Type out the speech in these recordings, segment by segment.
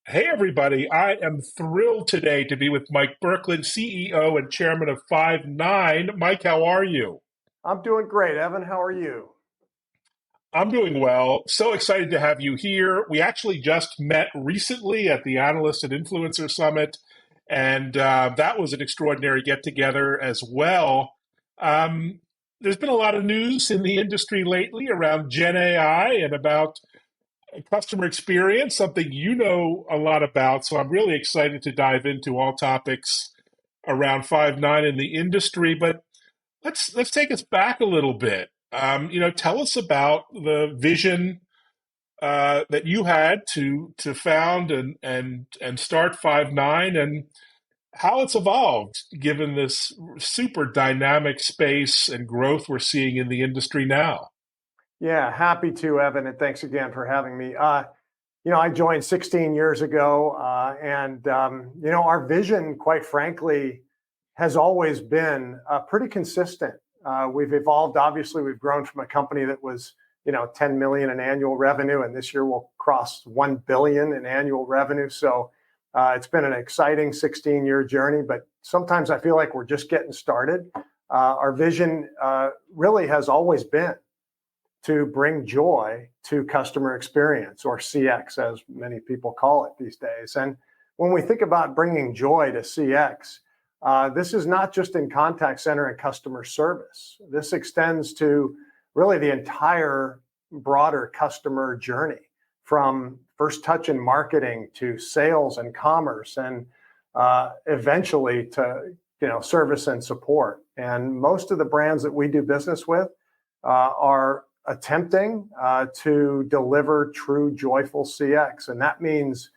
Hey, everybody. I am thrilled today to be with Mike Burkland, CEO and chairman of Five9. Mike, how are you? I'm doing great, Evan. How are you? I'm doing well. So excited to have you here. We actually just met recently at the Analyst and Influencer Summit, and that was an extraordinary get together as well. Um, there's been a lot of news in the industry lately around Gen AI and about customer experience, something you know a lot about. So I'm really excited to dive into all topics around Five9 in the industry. But let's take us back a little bit. Tell us about the vision that you had to found and start Five9 and how it's evolved given this super dynamic space and growth we're seeing in the industry now. Yeah, happy to, Evan, and thanks again for having me. I joined 16 years ago, and our vision, quite frankly, has always been pretty consistent. We've evolved. Obviously, we've grown from a company that was, 10 million in annual revenue, and this year we'll cross 1 billion in annual revenue. So it's been an exciting 16-year journey, but sometimes I feel like we're just getting started. Our vision really has always been to bring joy to customer experience, or CX, as many people call it these days. And when we think about bringing joy to CX, this is not just in contact center and customer service. This extends to really the entire broader customer journey, from first touch in marketing to sales and commerce, and eventually to service and support. And most of the brands that we do business with are attempting to deliver true joyful CX. And that means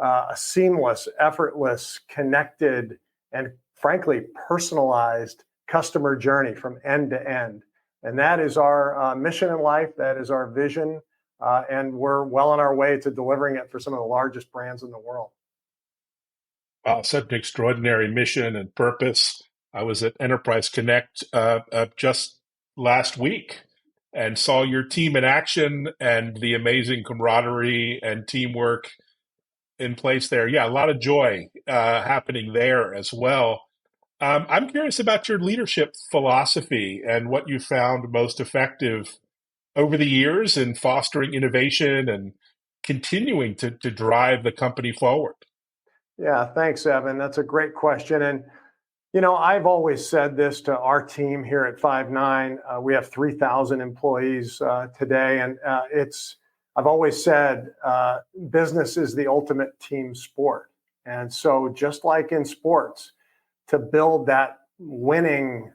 a seamless, effortless, connected, and frankly, personalized customer journey from end to end. And that is our mission in life. That is our vision. And we're well on our way to delivering it for some of the largest brands in the world. Such an extraordinary mission and purpose. I was at Enterprise Connect just last week and saw your team in action and the amazing camaraderie and teamwork in place there. Yeah, a lot of joy happening there as well. I'm curious about your leadership philosophy and what you found most effective over the years in fostering innovation and continuing to drive the company forward. Yeah, thanks, Evan. That's a great question. And I've always said this to our team here at Five9. We have 3,000 employees today, and I've always said business is the ultimate team sport. And so, just like in sports, to build that winning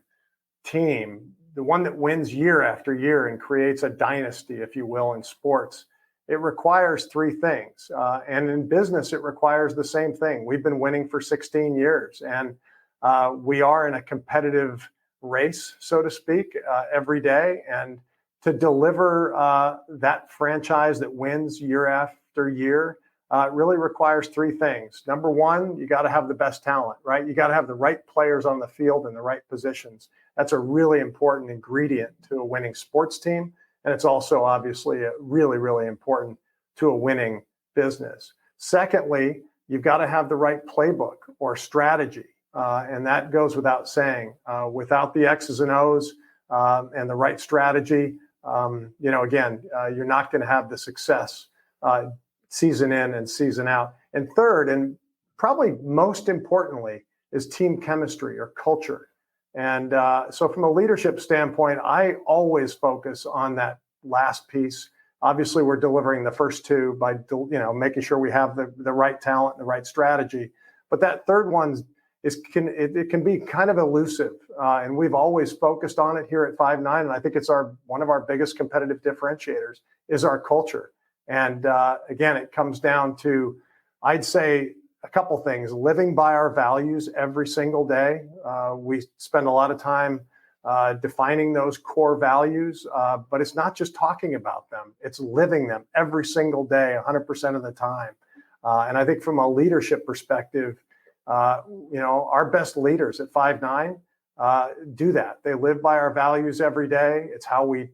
team, the one that wins year after year and creates a dynasty, if you will, in sports, it requires three things. And in business, it requires the same thing. We've been winning for 16 years, and we are in a competitive race, so to speak, every day. And to deliver that franchise that wins year after year really requires three things. Number one, you got to have the best talent, right? You got to have the right players on the field in the right positions. That's a really important ingredient to a winning sports team. And it's also obviously really, really important to a winning business. Secondly, you've got to have the right playbook or strategy. And that goes without saying. Without the X's and O's and the right strategy, you're not going to have the success season in and season out. And third, and probably most importantly, is team chemistry or culture. And so from a leadership standpoint, I always focus on that last piece. Obviously, we're delivering the first two by making sure we have the right talent and the right strategy. But that third one it can be kind of elusive, and we've always focused on it here at Five9. And I think it's one of our biggest competitive differentiators is our culture. And again, it comes down to, I'd say, a couple things: living by our values every single day. We spend a lot of time defining those core values, but it's not just talking about them; it's living them every single day, 100% of the time. And I think from a leadership perspective, our best leaders at Five9 do that. They live by our values every day. It's how we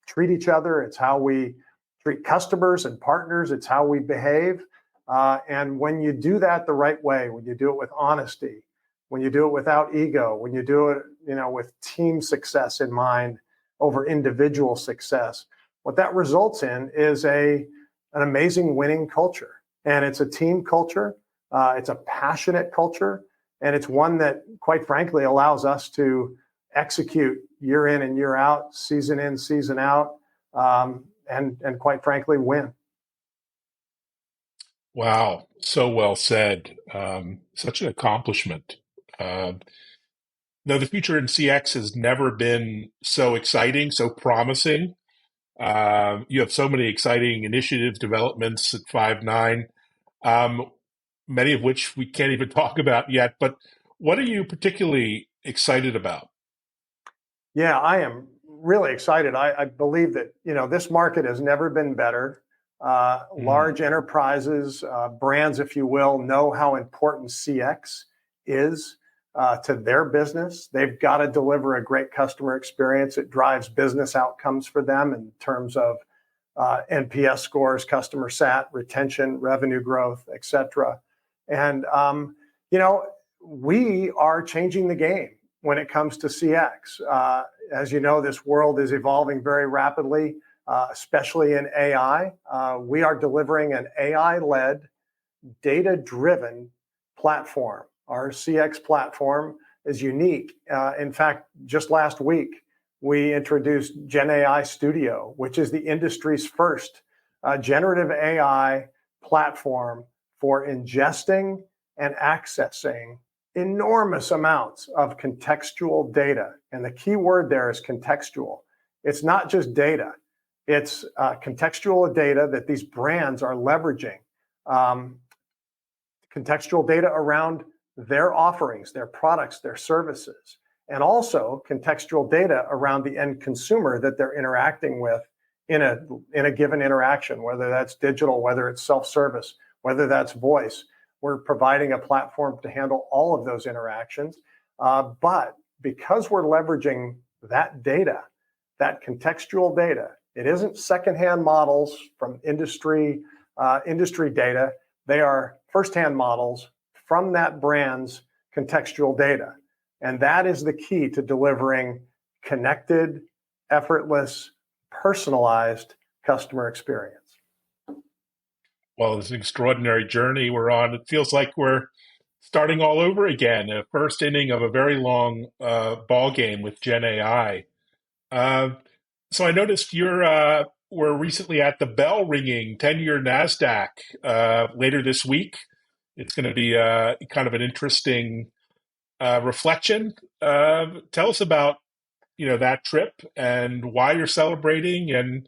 treat each other. It's how we treat customers and partners. It's how we behave. And when you do that the right way, when you do it with honesty, when you do it without ego, when you do it, with team success in mind over individual success, what that results in is an amazing winning culture. And it's a team culture. It's a passionate culture. And it's one that, quite frankly, allows us to execute year in and year out, season in, season out, and quite frankly, win. Wow, so well said. Such an accomplishment. No, the future in CX has never been so exciting, so promising. You have so many exciting initiatives, developments at Five9, um, many of which we can't even talk about yet. But what are you particularly excited about? Yeah, I am really excited. I believe that this market has never been better. Mm, Large enterprises, brands, if you will, know how important CX is to their business. They've got to deliver a great customer experience. It drives business outcomes for them in terms of NPS scores, customer sat, retention, revenue growth, et cetera. And you know, we are changing the game when it comes to CX. As you know, this world is evolving very rapidly, especially in AI. We are delivering an AI-led, data-driven platform. Our CX platform is unique. In fact, just last week, we introduced Gen AI Studio, which is the industry's first generative AI platform for ingesting and accessing enormous amounts of contextual data. And the key word there is contextual. It's not just data, it's contextual data that these brands are leveraging. Contextual data around their offerings, their products, their services, and also contextual data around the end consumer that they're interacting with in a given interaction, whether that's digital, whether it's self-service, whether that's voice. We're providing a platform to handle all of those interactions. But because we're leveraging that data, that contextual data, it isn't secondhand models from industry data. They are firsthand models from that brand's contextual data. And that is the key to delivering connected, effortless, personalized customer experience. well, it's an extraordinary journey we're on. It feels like we're starting all over again, a first inning of a very long ball game with Gen AI. Uh, so I noticed we're recently at the bell ringing 10-year NASDAQ later this week. It's going to be kind of an interesting reflection. Tell us about that trip and why you're celebrating, and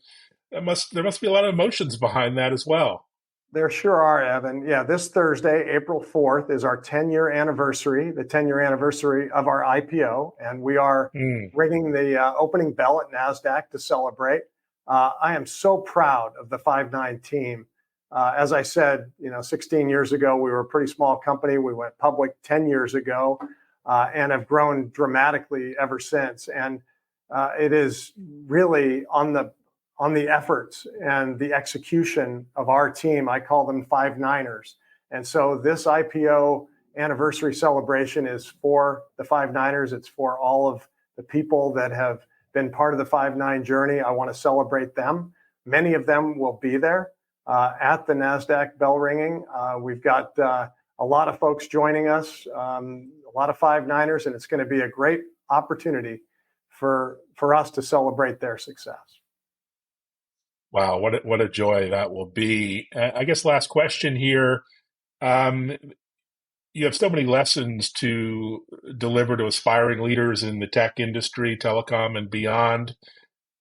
there must be a lot of emotions behind that as well. There sure are, Evan. Yeah, this Thursday, April 4th, is our 10-year anniversary, the 10-year anniversary of our IPO, and we are Mm. ringing the opening bell at NASDAQ to celebrate. I am so proud of the Five9 team. As I said, 16 years ago, we were a pretty small company. We went public 10 years ago and have grown dramatically ever since. And it is really on the efforts and the execution of our team. I call them Five9ers. And so this IPO anniversary celebration is for the Five9ers. It's for all of the people that have been part of the Five9 journey. I want to celebrate them. Many of them will be there at the NASDAQ bell ringing. We've got a lot of folks joining us, a lot of Five9ers, and it's going to be a great opportunity for us to celebrate their success. Wow, what a joy that will be. I guess last question here. Um, you have so many lessons to deliver to aspiring leaders in the tech industry, telecom, and beyond.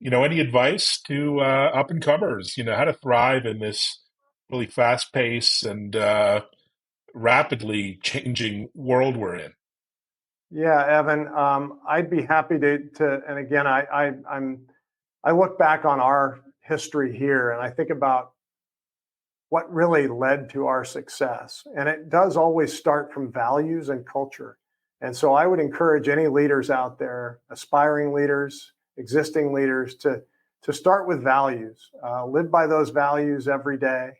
Any advice to up and comers? How to thrive in this really fast paced and rapidly changing world we're in. Yeah, Evan, I'd be happy to. And again, I look back on our history here, and I think about what really led to our success. And it does always start from values and culture. And so I would encourage any leaders out there, aspiring leaders, existing leaders, to start with values, live by those values every day,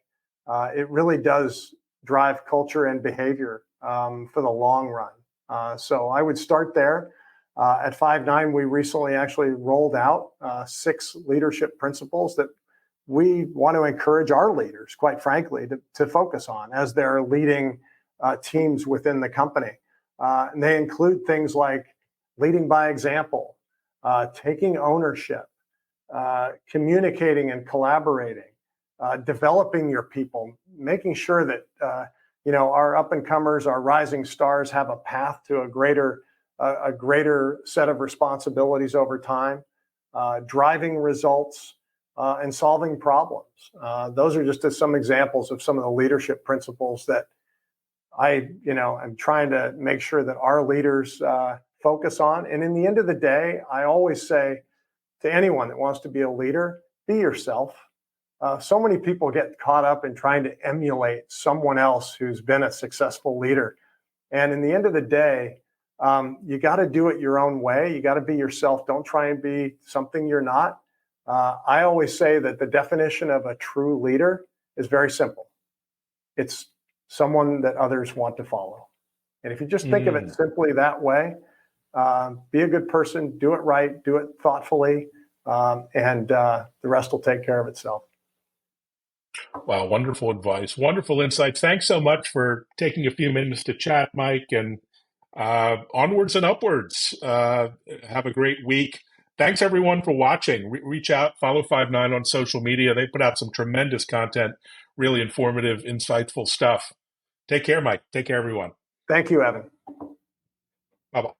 it really does drive culture and behavior for the long run. So I would start there. At Five9, we recently actually rolled out 6 leadership principles that we want to encourage our leaders, quite frankly, to focus on as they're leading teams within the company. And they include things like leading by example, taking ownership, communicating and collaborating, developing your people, making sure that our up and comers, our rising stars, have a path to a greater set of responsibilities over time, driving results, and solving problems. Those are just some examples of some of the leadership principles that I'm trying to make sure that our leaders focus on. And in the end of the day, I always say to anyone that wants to be a leader, be yourself. So many people get caught up in trying to emulate someone else who's been a successful leader. And in the end of the day, you got to do it your own way. You got to be yourself. Don't try and be something you're not. I always say that the definition of a true leader is very simple. It's someone that others want to follow. And if you just think of it simply that way, be a good person, do it right, do it thoughtfully, and the rest will take care of itself. Wow, wonderful advice, wonderful insights. Thanks so much for taking a few minutes to chat, Mike, and onwards and upwards. Have a great week. Thanks, everyone, for watching. Reach out, follow Five9 on social media. They put out some tremendous content, really informative, insightful stuff. Take care, Mike. Take care, everyone. Thank you, Evan. Bye-bye.